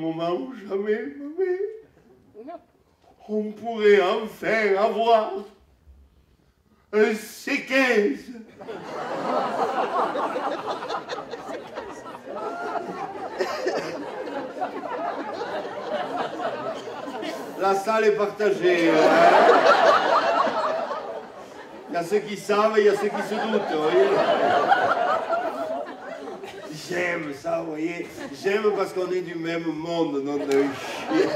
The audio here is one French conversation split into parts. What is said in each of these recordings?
moment ou jamais, mamie, on pourrait enfin avoir un C15. La salle est partagée. Il y a ceux qui savent et il y a ceux qui se doutent, vous voyez. J'aime ça, vous voyez. J'aime parce qu'on est du même monde, non de chien.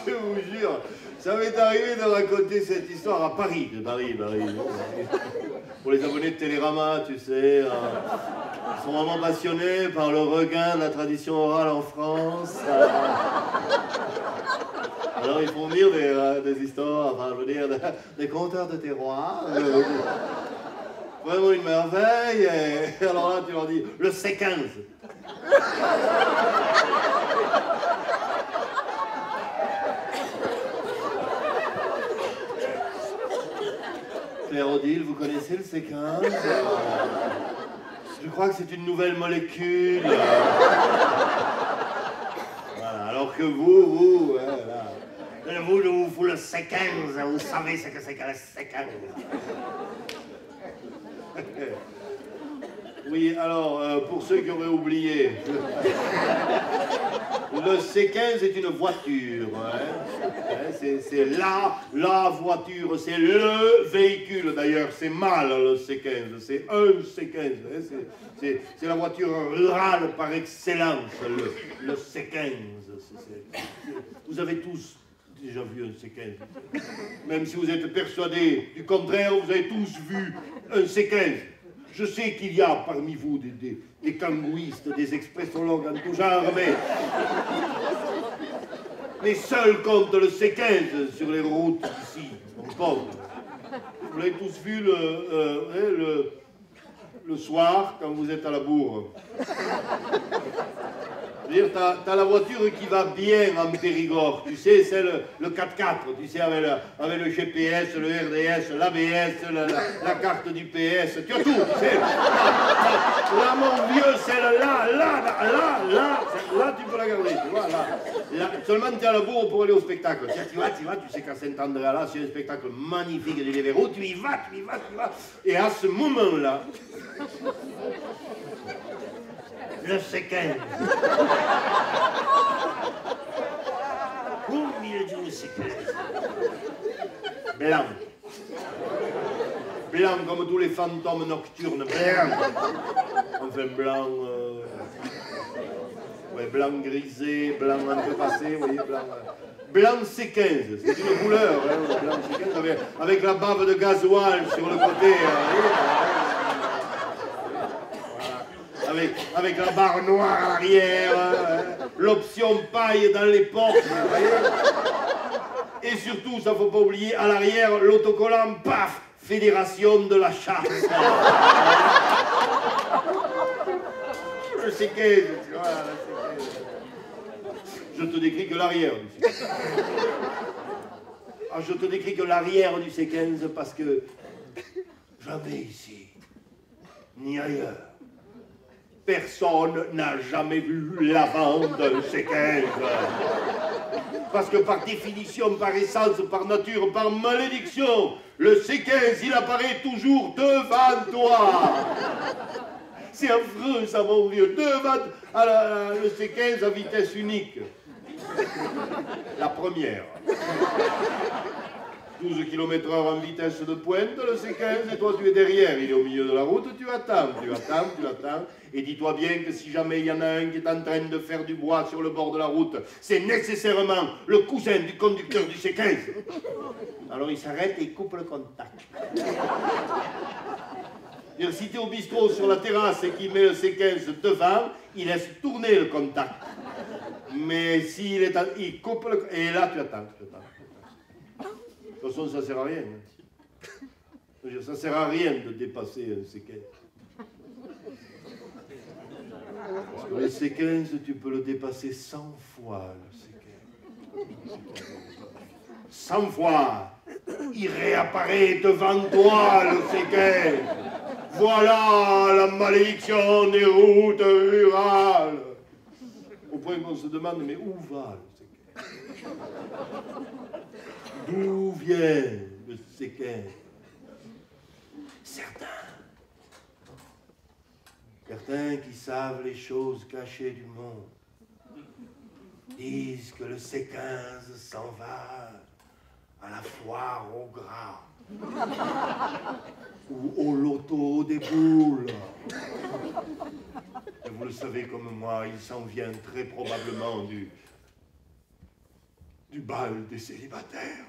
Je vous jure, ça m'est arrivé de raconter cette histoire à Paris. Paris. Pour les abonnés de Télérama, tu sais, ils sont vraiment passionnés par le regain de la tradition orale en France. Alors ils font lire des histoires, enfin je veux dire, des conteurs de terroir. Vraiment une merveille. Et alors là, tu leur dis, le C15. Claire Odile, vous connaissez le C15? Je crois que c'est une nouvelle molécule. Voilà, alors que vous, vous, je vous fous le C15, vous savez ce que c'est que le C15. Oui, alors, pour ceux qui auraient oublié, le C15 est une voiture, c'est la voiture, c'est le véhicule, d'ailleurs, c'est mal le C15, c'est un C15, c'est la voiture rurale par excellence, le C15. Vous avez tous déjà vu un C15, même si vous êtes persuadés du contraire, vous avez tous vu un C15. Je sais qu'il y a parmi vous des kangouistes, des expressologues en tout genre, mais seul compte le C15 sur les routes ici, on compte. Vous l'avez tous vu le soir, quand vous êtes à la bourre. C'est-à-dire, t'as la voiture qui va bien en Périgord, tu sais, c'est le 4x4, tu sais, avec le GPS, le RDS, l'ABS, la carte du PS, tu as tout, tu sais. Là, mon vieux, là, tu peux la garder, tu vois, là. Seulement, tu es à la bourre pour aller au spectacle. Tu vas, tu sais qu'à Saint-André, là, c'est un spectacle magnifique de Livero, tu y vas. Et à ce moment-là, le C15. Au milieu du C15. Blanc. Blanc comme tous les fantômes nocturnes. Blanc. Enfin, blanc. Ouais, blanc grisé, blanc un peu passé, vous voyez, blanc. Blanc C15, c'est une couleur, hein, blanc C15, avec la bave de gasoil sur le côté. Avec la barre noire à l'arrière, l'option paille dans les portes, vous voyez. Et surtout, ça ne faut pas oublier, à l'arrière, l'autocollant, paf, Fédération de la chasse. Le C15, tu vois, le C15. Je te décris que l'arrière du C15. Ah, je te décris que l'arrière du C15 parce que jamais ici, ni ailleurs, personne n'a jamais vu l'avant d'un C15. Parce que par définition, par essence, par nature, par malédiction, le C15, il apparaît toujours devant toi. C'est affreux, ça, mon vieux. Devant le C15 à vitesse unique. La première. 12 km/h en vitesse de pointe, le C15, et toi tu es derrière, il est au milieu de la route, tu attends, et dis-toi bien que si jamais il y en a un qui est en train de faire du bois sur le bord de la route, c'est nécessairement le cousin du conducteur du C15. Alors il s'arrête et il coupe le contact. Si tu es au bistrot sur la terrasse et qu'il met le C15 devant, il laisse tourner le contact. Mais s'il est il coupe le... Et là tu attends. De toute façon, ça ne sert à rien. Ça ne sert à rien de dépasser un C15. Parce que le C15, tu peux le dépasser 100 fois, le C15. 100 fois, il réapparaît devant toi, le C15. Voilà la malédiction des routes rurales. Au point qu'on se demande, mais où va le séquin? D'où vient le séquin? Certains qui savent les choses cachées du monde disent que le C15 s'en va à la foire au gras ou au loto des boules. Et vous le savez comme moi, il s'en vient très probablement du bal des célibataires.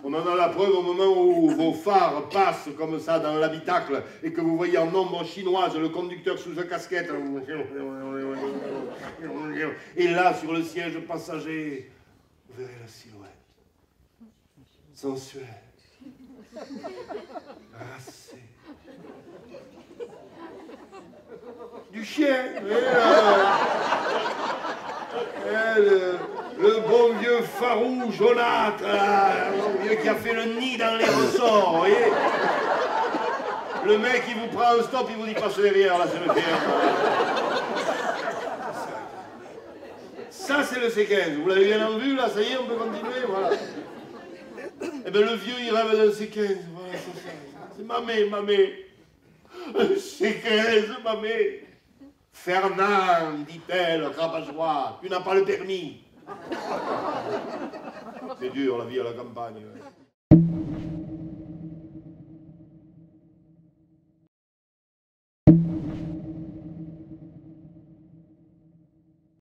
On en a la preuve au moment où vos phares passent comme ça dans l'habitacle et que vous voyez en ombre chinoise le conducteur sous sa casquette. Et là, sur le siège passager, vous verrez la silhouette sensuelle, racée, du chien. Le bon vieux Farou jaunâtre, là, le bon vieux qui a fait le nid dans les ressorts, vous voyez. Le mec, il vous prend un stop, il vous dit passe derrière, là, c'est le pire. Ça, c'est le C15. Vous l'avez bien en vue, là, ça y est, on peut continuer, voilà. Eh bien, le vieux, il rêve d'un C15, voilà, c'est ça. C'est mamé. C15, mamé. Fernand, dit-elle, rabat-joie, tu n'as pas le permis. C'est dur, la vie à la campagne. Ouais.